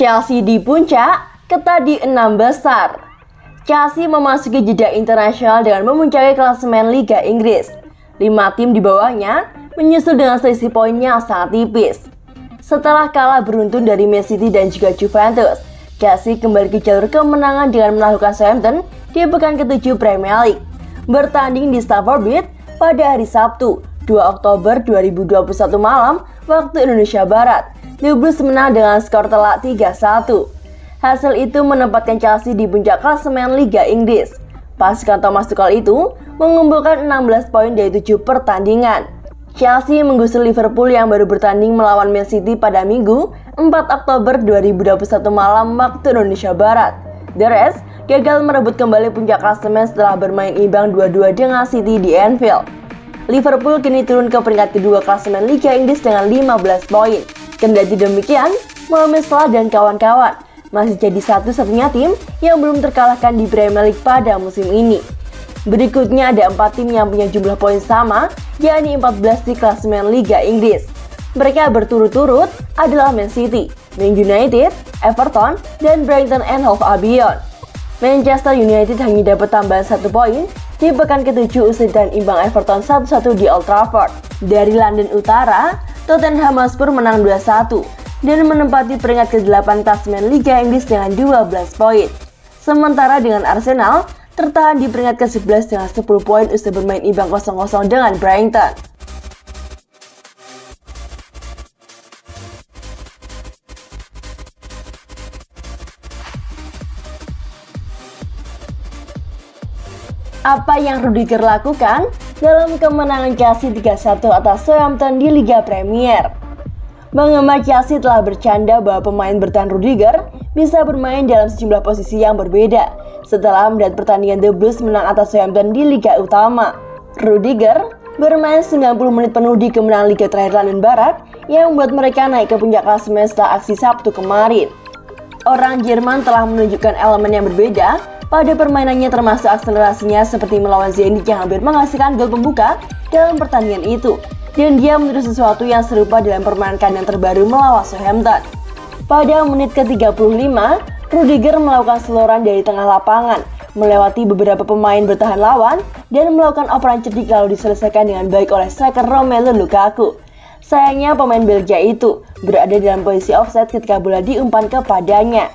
Chelsea di puncak, ketat di 6 besar. Chelsea memasuki jeda internasional dengan memuncaki klasemen Liga Inggris. 5 tim di bawahnya menyusul dengan selisih poinnya sangat tipis. Setelah kalah beruntun dari Man City dan juga Juventus, Chelsea kembali ke jalur kemenangan dengan menaklukkan Southampton di pekan ke-7 Premier League. Bertanding di Stamford Bridge pada hari Sabtu, 2 Oktober 2021 malam waktu Indonesia Barat. The Blues menang dengan skor telak 3-1. Hasil itu menempatkan Chelsea di puncak klasemen Liga Inggris. Pasukan Thomas Tuchel itu mengumpulkan 16 poin dari 7 pertandingan. Chelsea menggusur Liverpool yang baru bertanding melawan Man City pada Minggu 4 Oktober 2021 malam waktu Indonesia Barat. The Reds gagal merebut kembali puncak klasemen setelah bermain imbang 2-2 dengan City di Anfield. Liverpool kini turun ke peringkat kedua klasemen Liga Inggris dengan 15 poin. Kendati demikian, Mohamed Salah dan kawan-kawan masih jadi satu-satunya tim yang belum terkalahkan di Premier League pada musim ini. Berikutnya ada 4 tim yang punya jumlah poin sama, yakni 14 di klasemen Liga Inggris. Mereka berturut-turut adalah Man City, Man United, Everton, dan Brighton and Hove Albion. Manchester United hanya dapat tambahan 1 poin di pekan ke-7 usai dan imbang Everton 1-1 di Old Trafford. Dari London Utara, Tottenham Hotspur menang 2-1 dan menempati peringkat ke-8 klasemen Liga Inggris dengan 12 poin. Sementara dengan Arsenal tertahan di peringkat ke-11 dengan 10 poin usai bermain imbang 0-0 dengan Brighton. Apa yang Rudiger lakukan dalam kemenangan Chelsea 3-1 atas Southampton di Liga Premier? Penggemar Chelsea telah bercanda bahwa pemain bertahan Rudiger bisa bermain dalam sejumlah posisi yang berbeda setelah melihat pertandingan The Blues menang atas Southampton di Liga Utama. Rudiger bermain 90 menit penuh di kemenangan Liga terakhir London Barat yang membuat mereka naik ke puncak klasemen setelah aksi Sabtu kemarin. Orang Jerman telah menunjukkan elemen yang berbeda pada permainannya, termasuk akselerasinya seperti melawan Zenit yang hampir menghasilkan gol pembuka dalam pertandingan itu. Dan dia meniru sesuatu yang serupa dalam permainan kandang terbaru melawan Southampton. Pada menit ke-35, Rudiger melakukan seloran dari tengah lapangan, melewati beberapa pemain bertahan lawan, dan melakukan operan cerdik lalu diselesaikan dengan baik oleh striker Romelu Lukaku. Sayangnya pemain Belgia itu berada dalam posisi offside ketika bola diumpan kepadanya.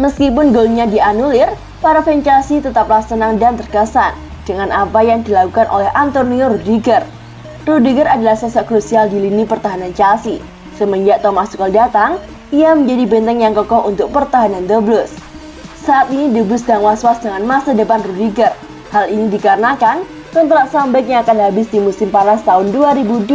Meskipun golnya dianulir, para fans Chelsea tetaplah senang dan terkesan dengan apa yang dilakukan oleh Antonio Rudiger. Rudiger adalah sosok krusial di lini pertahanan Chelsea. Semenjak Thomas Tuchel datang, ia menjadi benteng yang kokoh untuk pertahanan The Blues. Saat ini The Blues sedang was-was dengan masa depan Rudiger. Hal ini dikarenakan kontrak comeback-nya akan habis di musim panas tahun 2022.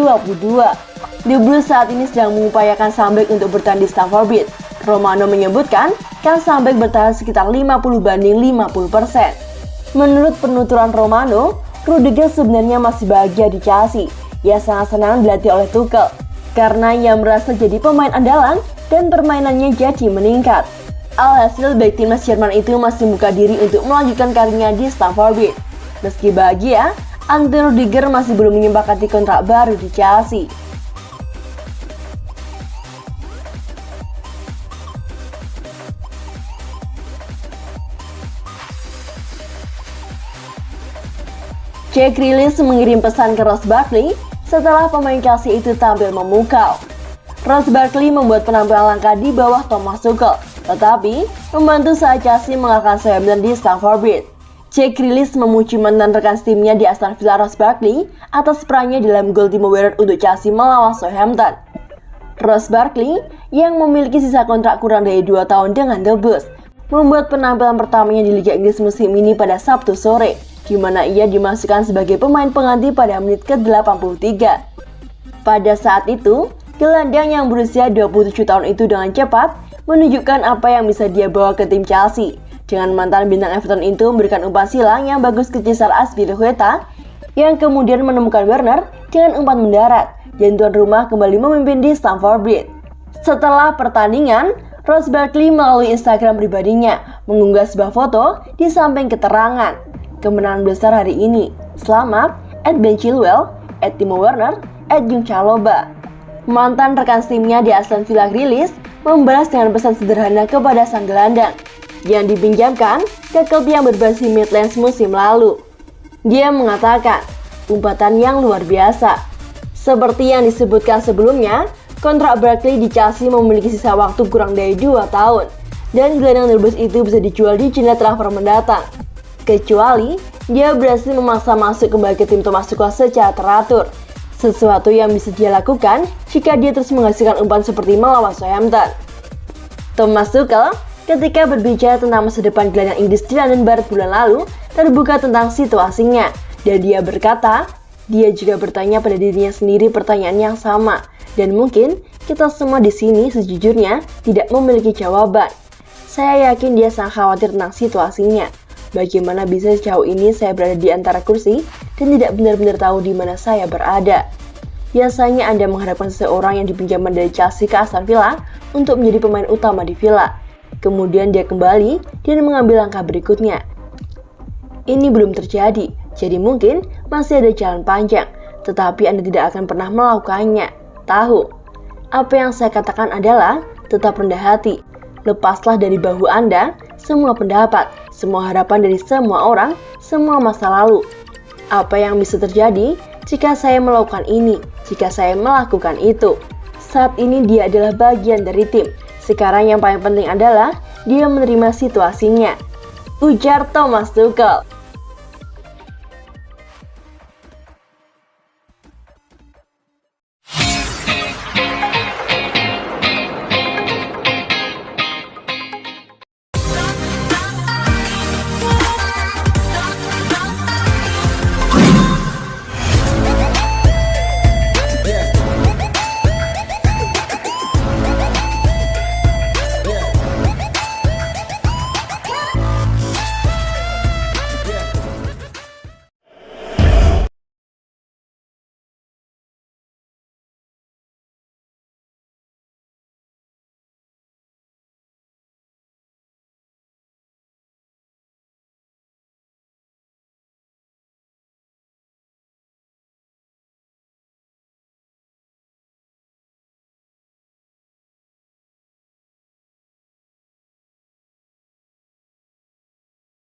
The Blues saat ini sedang mengupayakan comeback untuk bertanding di Stamford Bridge. Romano menyebutkan kan comeback bertahan sekitar 50-50%. Menurut penuturan Romano, Rudiger sebenarnya masih bahagia di Chelsea. Ia sangat senang dilatih oleh Tuchel karena ia merasa jadi pemain andalan dan permainannya jadi meningkat. Alhasil back timnas Jerman itu masih membuka diri untuk melanjutkan karirnya di Stamford Bridge. Meski bahagia, Antonio Rudiger masih belum menyepakati kontrak baru di Chelsea. Jack Grealish mengirim pesan ke Ross Barkley setelah pemain Chelsea itu tampil memukau. Ross Barkley membuat penampilan langka di bawah Thomas Tuchel, tetapi membantu saat Chelsea mengalahkan Southampton di Stamford Bridge. Jack Grealish memuji mantan rekan timnya di Aston Villa Ross Barkley atas perannya dalam gol Timo Werner untuk Chelsea melawan Southampton. Ross Barkley yang memiliki sisa kontrak kurang dari 2 tahun dengan The Blues membuat penampilan pertamanya di Liga Inggris musim ini pada Sabtu sore, di mana ia dimasukkan sebagai pemain pengganti pada menit ke-83. Pada saat itu, gelandang yang berusia 27 tahun itu dengan cepat menunjukkan apa yang bisa dia bawa ke tim Chelsea. Dengan mantan bintang Everton itu memberikan umpan silang yang bagus ke Cesar Azpilicueta yang kemudian menemukan Werner dengan umpan mendarat, dan tuan rumah kembali memimpin di Stamford Bridge. Setelah pertandingan, Ross Barkley melalui Instagram pribadinya mengunggah sebuah foto di samping keterangan kemenangan besar hari ini. Selamat, @Ben Chilwell, @Timo Werner, @Jung Chaloba. Mantan rekan timnya di Aston Villa Grealish membalas dengan pesan sederhana kepada sang gelandang yang dipinjamkan ke klub yang berbahasa Midlands musim lalu. Dia mengatakan, umpatan yang luar biasa. Seperti yang disebutkan sebelumnya, kontrak Barkley di Chelsea memiliki sisa waktu kurang dari 2 tahun, dan gelandang terbes itu bisa dijual di jendela transfer mendatang. Kecuali dia berhasil memaksa masuk kembali ke tim Thomas Tuchel secara teratur, sesuatu yang bisa dia lakukan jika dia terus menghasilkan umpan seperti melawan Southampton. Thomas Tuchel ketika berbicara tentang masa depan gelandang Inggris di London Barat bulan lalu terbuka tentang situasinya, dan dia berkata, dia juga bertanya pada dirinya sendiri pertanyaan yang sama, dan mungkin kita semua di sini sejujurnya tidak memiliki jawaban. Saya yakin dia sangat khawatir tentang situasinya. Bagaimana bisa sejauh ini saya berada di antara kursi dan tidak benar-benar tahu di mana saya berada. Biasanya Anda mengharapkan seseorang yang dipinjamkan dari Chelsea ke Aston Villa untuk menjadi pemain utama di Villa. Kemudian dia kembali dan mengambil langkah berikutnya. Ini belum terjadi, jadi mungkin masih ada jalan panjang, tetapi Anda tidak akan pernah melakukannya. Tahu, apa yang saya katakan adalah tetap rendah hati. Lepaslah dari bahu Anda semua pendapat, semua harapan dari semua orang, semua masa lalu. Apa yang bisa terjadi jika saya melakukan ini, jika saya melakukan itu? Saat ini dia adalah bagian dari tim. Sekarang yang paling penting adalah dia menerima situasinya, ujar Thomas Tuchel.